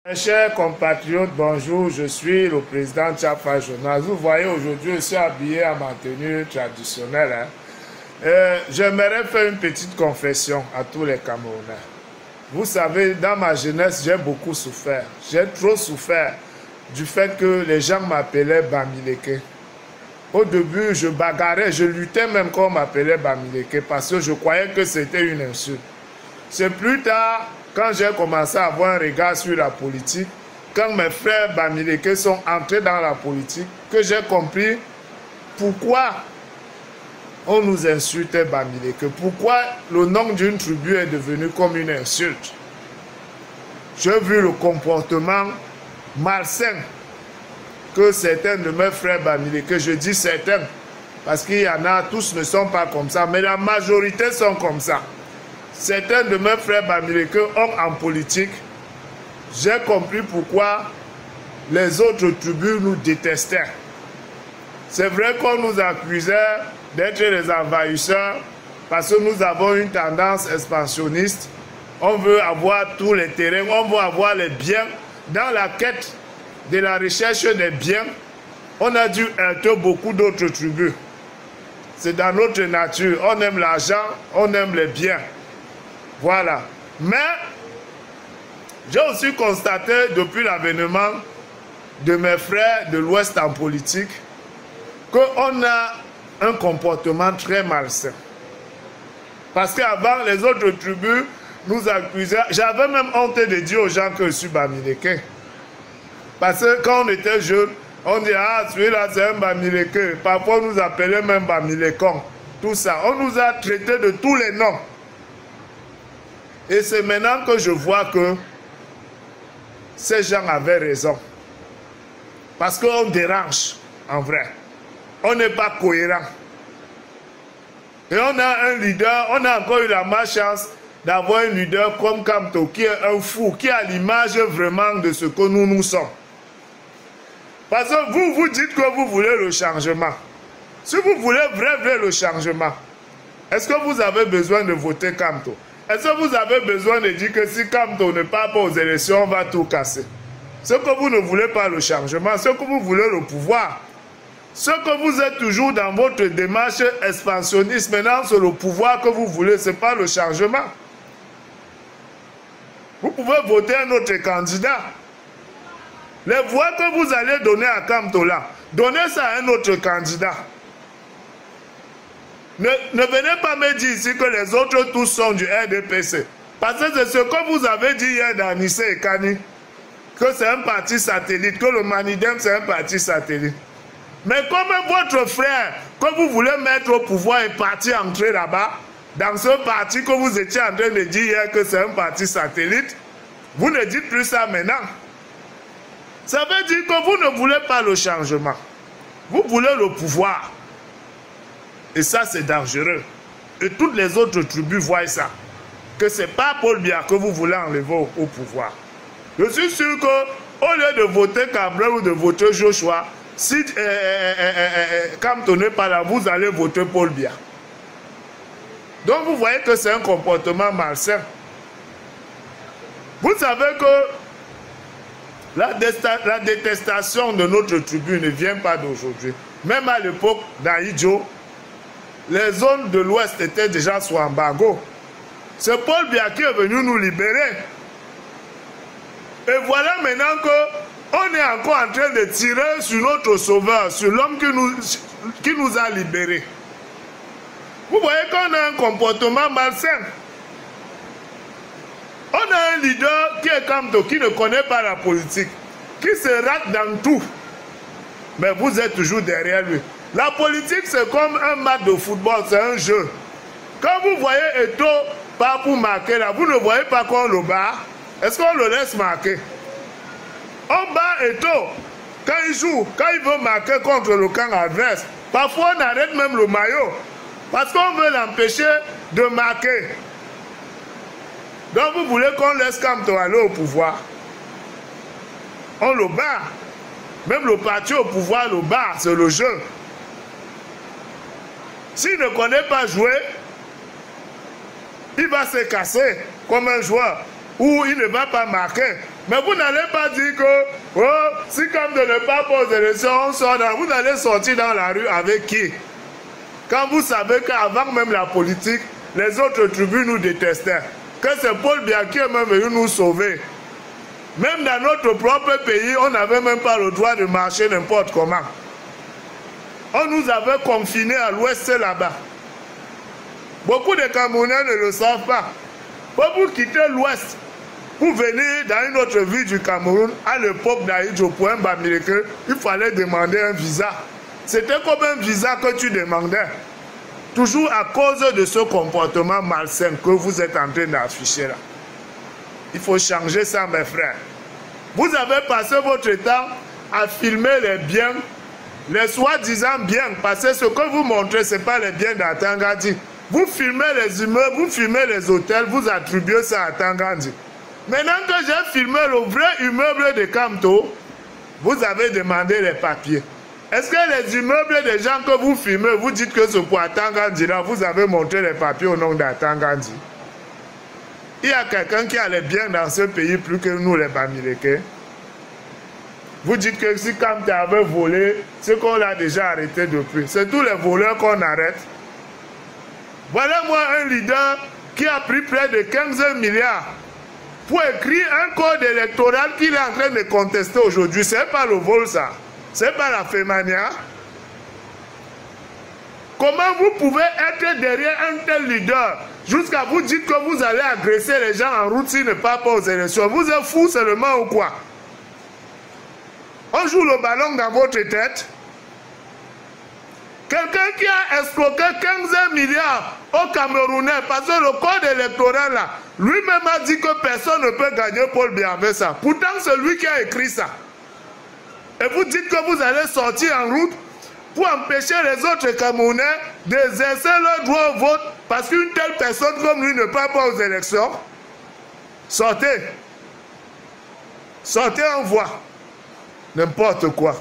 Mes chers compatriotes, bonjour, je suis le président Tchapa Jonas. Vous voyez, aujourd'hui, je suis habillé à ma tenue traditionnelle. J'aimerais faire une petite confession à tous les Camerounais. Vous savez, dans ma jeunesse, j'ai beaucoup souffert. J'ai trop souffert du fait que les gens m'appelaient Bamileke. Au début, je bagarrais, je luttais même quand on m'appelait Bamileke parce que je croyais que c'était une insulte. C'est plus tard, quand j'ai commencé à avoir un regard sur la politique, quand mes frères Bamileke sont entrés dans la politique, que j'ai compris pourquoi on nous insultait Bamileke, pourquoi le nom d'une tribu est devenu comme une insulte. J'ai vu le comportement malsain que certains de mes frères Bamileke, je dis certains, parce qu'il y en a, tous ne sont pas comme ça, mais la majorité sont comme ça. Certains de mes frères Bamileke ont en politique. J'ai compris pourquoi les autres tribus nous détestaient. C'est vrai qu'on nous accusait d'être les envahisseurs parce que nous avons une tendance expansionniste. On veut avoir tous les terrains, on veut avoir les biens. Dans la quête de la recherche des biens, on a dû heurter beaucoup d'autres tribus. C'est dans notre nature. On aime l'argent, on aime les biens. Voilà. Mais j'ai aussi constaté depuis l'avènement de mes frères de l'Ouest en politique qu'on a un comportement très malsain. Parce qu'avant, les autres tribus nous accusaient. J'avais même honte de dire aux gens que je suis Bamileke. Parce que quand on était jeunes, on dit « Ah, celui-là, c'est un Bamileke ». Parfois, on nous appelait même Bamilekon. Tout ça. On nous a traités de tous les noms. Et c'est maintenant que je vois que ces gens avaient raison. Parce qu'on dérange, en vrai. On n'est pas cohérent. Et on a un leader, on a encore eu la malchance d'avoir un leader comme Kamto, qui est un fou, qui a l'image vraiment de ce que nous sommes. Parce que vous, vous dites que vous voulez le changement. Si vous voulez vraiment le changement, est-ce que vous avez besoin de voter Kamto? Est-ce que vous avez besoin de dire que si Kamto ne part pas aux élections, on va tout casser? Ce que vous ne voulez pas le changement, ce que vous voulez le pouvoir, ce que vous êtes toujours dans votre démarche expansionniste, maintenant c'est le pouvoir que vous voulez, ce n'est pas le changement. Vous pouvez voter un autre candidat. Les voix que vous allez donner à Kamto là, donnez ça à un autre candidat. Ne venez pas me dire ici que les autres tous sont du RDPC. Parce que c'est ce que vous avez dit hier dans Nissé et Kani, que c'est un parti satellite, que le Manidem c'est un parti satellite. Mais comme votre frère que vous voulez mettre au pouvoir est parti entrer là-bas, dans ce parti que vous étiez en train de dire hier que c'est un parti satellite, vous ne dites plus ça maintenant. Ça veut dire que vous ne voulez pas le changement. Vous voulez le pouvoir. Et ça, c'est dangereux. Et toutes les autres tribus voient ça. Que ce n'est pas Paul Biya que vous voulez enlever au pouvoir. Je suis sûr qu'au lieu de voter Cabrel ou de voter Joshua, si Kamto n'est pas là, vous allez voter Paul Biya. Donc vous voyez que c'est un comportement malsain. Vous savez que la détestation de notre tribu ne vient pas d'aujourd'hui. Même à l'époque d'Aïdjo, les zones de l'Ouest étaient déjà sous embargo. C'est Paul Biya qui est venu nous libérer. Et voilà maintenant qu'on est encore en train de tirer sur notre sauveur, sur l'homme qui nous a libérés. Vous voyez qu'on a un comportement malsain. On a un leader qui est Kamto, qui ne connaît pas la politique, qui se rate dans tout. Mais vous êtes toujours derrière lui. La politique, c'est comme un match de football, c'est un jeu. Quand vous voyez Eto pas pour marquer là, vous ne voyez pas qu'on le bat. Est-ce qu'on le laisse marquer? On bat Eto quand il joue, quand il veut marquer contre le camp adverse. Parfois, on arrête même le maillot parce qu'on veut l'empêcher de marquer. Donc, vous voulez qu'on laisse Kamto aller au pouvoir? On le bat. Même le parti au pouvoir le bat, c'est le jeu. S'il ne connaît pas jouer, il va se casser comme un joueur. ou il ne va pas marquer. Mais vous n'allez pas dire que, oh, si comme de ne pas poser élection, on sort dans, vous allez sortir dans la rue avec qui? Quand vous savez qu'avant même la politique, les autres tribus nous détestaient. Que c'est Paul Biya qui est même venu nous sauver. Même dans notre propre pays, on n'avait même pas le droit de marcher n'importe comment. On nous avait confinés à l'ouest là-bas. Beaucoup de Camerounais ne le savent pas. Pour vous quitter l'ouest, pour venir dans une autre ville du Cameroun, à l'époque d'Aïdjo, pour un Bamileke, il fallait demander un visa. C'était comme un visa que tu demandais. Toujours à cause de ce comportement malsain que vous êtes en train d'afficher là. Il faut changer ça, mes frères. Vous avez passé votre temps à filmer les biens, les soi-disant biens, parce que ce que vous montrez, ce n'est pas les biens d'Atangandi. Vous filmez les immeubles, vous filmez les hôtels, vous attribuez ça à Atangandi. Maintenant que j'ai filmé le vrai immeuble de Kamto, vous avez demandé les papiers. Est-ce que les immeubles des gens que vous filmez, vous dites que c'est pour Atangandi là, vous avez montré les papiers au nom d'Atangandi? Il y a quelqu'un qui a les biens dans ce pays plus que nous les Bamileke. Vous dites que si Kamto avait volé, c'est qu'on l'a déjà arrêté depuis. C'est tous les voleurs qu'on arrête. Voilà moi un leader qui a pris près de 15 milliards pour écrire un code électoral qu'il est en train de contester aujourd'hui. Ce n'est pas le vol ça. Ce n'est pas la fémania. Comment vous pouvez être derrière un tel leader jusqu'à vous dire que vous allez agresser les gens en route s'ils ne partent pas aux élections? Vous êtes fous seulement ou quoi? On joue le ballon dans votre tête. Quelqu'un qui a escroqué 15 milliards aux Camerounais, parce que le code électoral là, lui-même a dit que personne ne peut gagner Paul Biya avec ça. Pourtant, c'est lui qui a écrit ça. Et vous dites que vous allez sortir en route pour empêcher les autres Camerounais d'exercer leur droit au vote parce qu'une telle personne comme lui ne part pas aux élections. Sortez. Sortez, on voit. N'importe quoi.